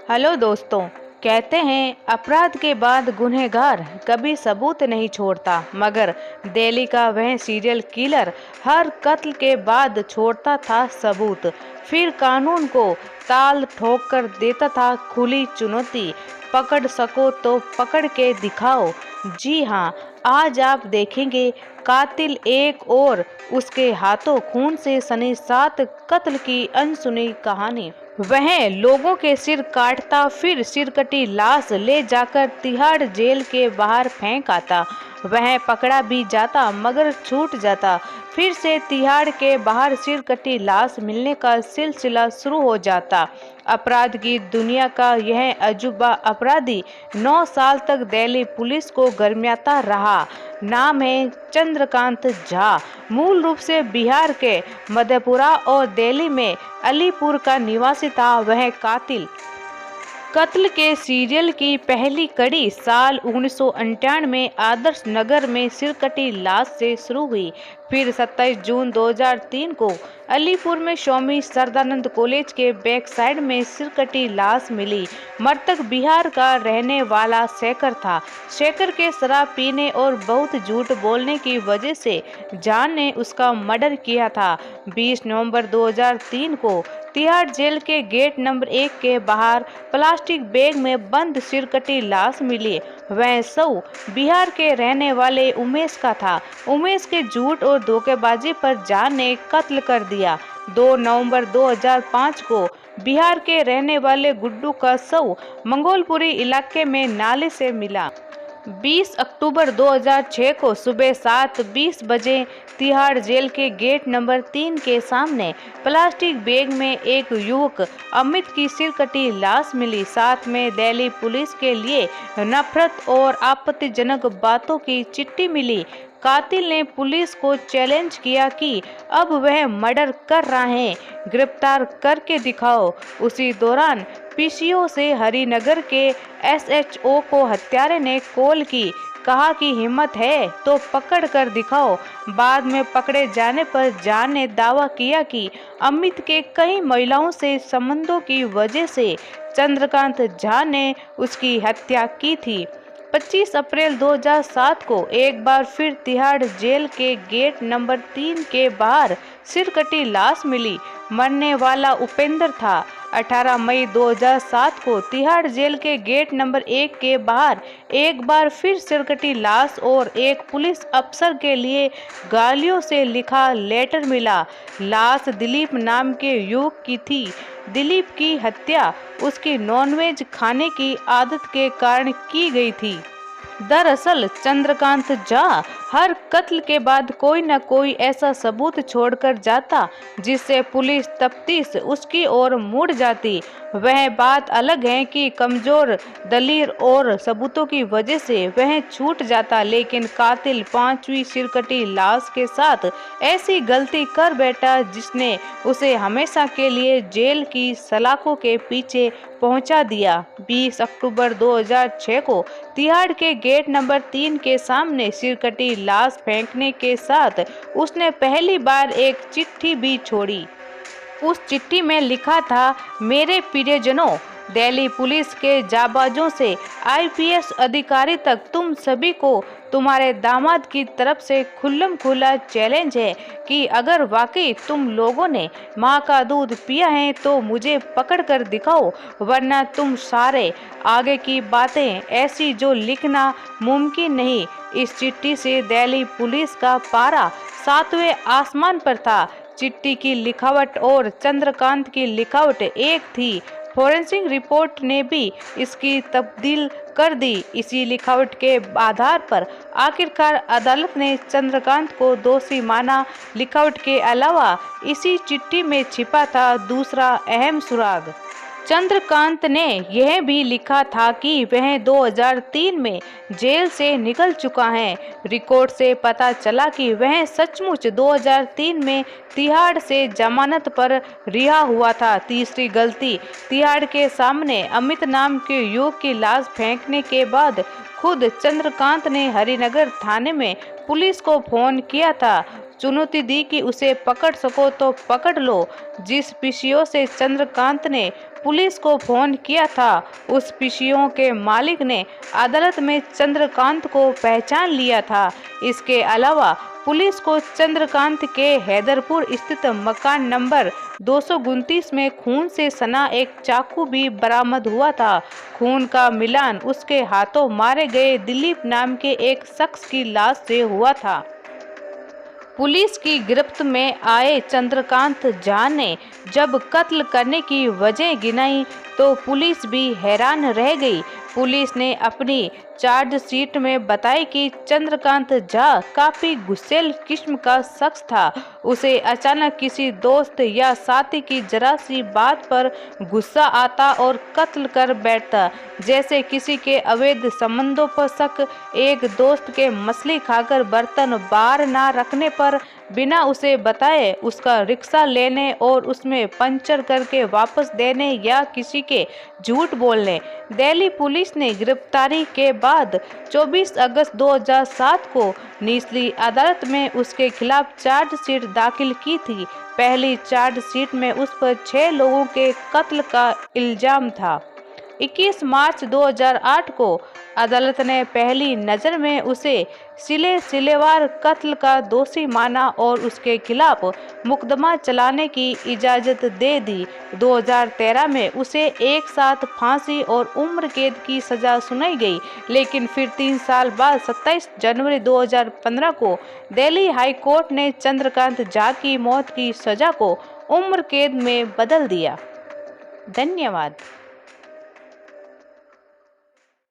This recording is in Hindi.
हेलो दोस्तों। कहते हैं अपराध के बाद गुनहगार कभी सबूत नहीं छोड़ता, मगर दिल्ली का वह सीरियल किलर हर कत्ल के बाद छोड़ता था सबूत। फिर कानून को ताल ठोक कर देता था खुली चुनौती, पकड़ सको तो पकड़ के दिखाओ। जी हाँ, आज आप देखेंगे कातिल एक और उसके हाथों खून से सनी 7 कत्ल की अनसुनी कहानी। वह लोगों के सिर काटता, फिर सिरकटी लाश ले जाकर तिहाड़ जेल के बाहर फेंक आता। वह पकड़ा भी जाता मगर छूट जाता। फिर से तिहाड़ के बाहर सिरकटी लाश मिलने का सिलसिला शुरू हो जाता। अपराध की दुनिया का यह अजूबा अपराधी 9 साल तक दिल्ली पुलिस को गर्मियाता रहा। नाम है चंद्रकांत झा। मूल रूप से बिहार के मधेपुरा और दिल्ली में अलीपुर का निवासी था। वह कातिल कत्ल के सीरियल की पहली कड़ी साल 1998 में आदर्श नगर में सिरकटी लाश से शुरू हुई। फिर 27 जून 2003 को अलीपुर में स्वामी श्रद्धानंद कॉलेज के बैक साइड में सिरकटी लाश मिली। मृतक बिहार का रहने वाला शेखर था। शेखर के शराब पीने और बहुत झूठ बोलने की वजह से जान ने उसका मर्डर किया था। 20 नवंबर 2003 को तिहाड़ जेल के गेट नंबर 1 के बाहर प्लास्टिक बैग में बंद सिरकटी लाश मिली। वह शव बिहार के रहने वाले उमेश का था। उमेश के झूठ और धोखेबाजी पर जान ने कत्ल कर दिया। 2 नवंबर 2005 को बिहार के रहने वाले गुड्डू का शव मंगोलपुरी इलाके में नाले से मिला। 20 अक्टूबर 2006 को सुबह 7:20 बजे तिहाड़ जेल के गेट नंबर 3 के सामने प्लास्टिक बैग में एक युवक अमित की सिरकटी लाश मिली। साथ में दिल्ली पुलिस के लिए नफरत और आपत्तिजनक बातों की चिट्ठी मिली। कातिल ने पुलिस को चैलेंज किया कि अब वह मर्डर कर रहा है, गिरफ्तार करके दिखाओ। उसी दौरान पीसीओ से हरिनगर के एसएचओ को हत्यारे ने कॉल की, कहा कि हिम्मत है तो पकड़ कर दिखाओ। बाद में पकड़े जाने पर जान ने दावा किया कि अमित के कई महिलाओं से संबंधों की वजह से चंद्रकांत झा ने उसकी हत्या की थी। 25 अप्रैल 2007 को एक बार फिर तिहाड़ जेल के गेट नंबर 3 के बाहर सिरकटी लाश मिली। मरने वाला उपेंद्र था। 18 मई 2007 को तिहाड़ जेल के गेट नंबर 1 के बाहर एक बार फिर सिरकटी लाश और एक पुलिस अफसर के लिए गालियों से लिखा लेटर मिला। लाश दिलीप नाम के युवक की थी। दिलीप की हत्या उसकी नॉनवेज खाने की आदत के कारण की गई थी। दरअसल चंद्रकांत झा हर कत्ल के बाद कोई न कोई ऐसा सबूत छोड़कर जाता जिससे पुलिस तफ्तीश उसकी ओर मुड़ जाती। वह बात अलग है कि कमजोर दलील और सबूतों की वजह से वह छूट जाता, लेकिन कातिल 5वीं सिरकटी लाश के साथ ऐसी गलती कर बैठा जिसने उसे हमेशा के लिए जेल की सलाखों के पीछे पहुंचा दिया। 20 अक्टूबर 2006 को तिहाड़ के गेट नंबर 3 के सामने सिरकटी लाश फेंकने के साथ उसने पहली बार एक चिट्ठी भी छोड़ी। उस चिट्ठी में लिखा था, मेरे प्रियजनों, दिल्ली पुलिस के जाबाजों से आईपीएस अधिकारी तक तुम सभी को तुम्हारे दामाद की तरफ से खुल्लम खुला चैलेंज है कि अगर वाकई तुम लोगों ने माँ का दूध पिया है तो मुझे पकड़ कर दिखाओ, वरना तुम सारे आगे की बातें ऐसी जो लिखना मुमकिन नहीं। इस चिट्ठी से दिल्ली पुलिस का पारा 7वें आसमान पर था। चिट्ठी की लिखावट और चंद्रकांत की लिखावट एक थी। फोरेंसिक रिपोर्ट ने भी इसकी तब्दील कर दी। इसी लिखावट के आधार पर आखिरकार अदालत ने चंद्रकांत को दोषी माना। लिखावट के अलावा इसी चिट्ठी में छिपा था दूसरा अहम सुराग। चंद्रकांत ने यह भी लिखा था कि वह 2003 में जेल से निकल चुका है। रिकॉर्ड से पता चला कि वह सचमुच 2003 में तिहाड़ से जमानत पर रिहा हुआ था। तीसरी गलती, तिहाड़ के सामने अमित नाम के युवक की लाश फेंकने के बाद खुद चंद्रकांत ने हरिनगर थाने में पुलिस को फोन किया था, चुनौती दी कि उसे पकड़ सको तो पकड़ लो। जिस पीसीओ से चंद्रकांत ने पुलिस को फोन किया था। उस पीसीओ के मालिक ने अदालत में चंद्रकांत को पहचान लिया था। इसके अलावा पुलिस को चंद्रकांत के हैदरपुर स्थित मकान नंबर 229 में खून से सना एक चाकू भी बरामद हुआ था। खून का मिलान उसके हाथों मारे गए दिलीप नाम के एक शख्स की लाश से हुआ था। पुलिस की गिरफ्त में आए चंद्रकांत झा ने जब कत्ल करने की वजह गिनाई तो पुलिस भी हैरान रह गई। पुलिस ने अपनी चार्जशीट में बताया कि चंद्रकांत झा काफी गुस्सैल किस्म का शख्स था। उसे अचानक किसी दोस्त या साथी की जरा सी बात पर गुस्सा आता और कत्ल कर बैठता, जैसे किसी के अवैध संबंधों पर शक, एक दोस्त के मछली खाकर बर्तन बाहर ना रखने पर बिना उसे बताए उसका रिक्शा लेने और उसमें पंचर करके वापस देने या किसी के झूठ बोलने। दिल्ली पुलिस ने गिरफ्तारी के बाद 24 अगस्त 2007 को निचली अदालत में उसके खिलाफ चार्जशीट दाखिल की थी। पहली चार्जशीट में उस पर 6 लोगों के कत्ल का इल्जाम था। 21 मार्च 2008 को अदालत ने पहली नज़र में उसे सिलेवार कत्ल का दोषी माना और उसके खिलाफ मुकदमा चलाने की इजाज़त दे दी। 2013 में उसे एक साथ फांसी और उम्र कैद की सज़ा सुनाई गई, लेकिन फिर 3 साल बाद 27 जनवरी 2015 को दिल्ली हाई कोर्ट ने चंद्रकांत झा की मौत की सज़ा को उम्र कैद में बदल दिया। धन्यवाद।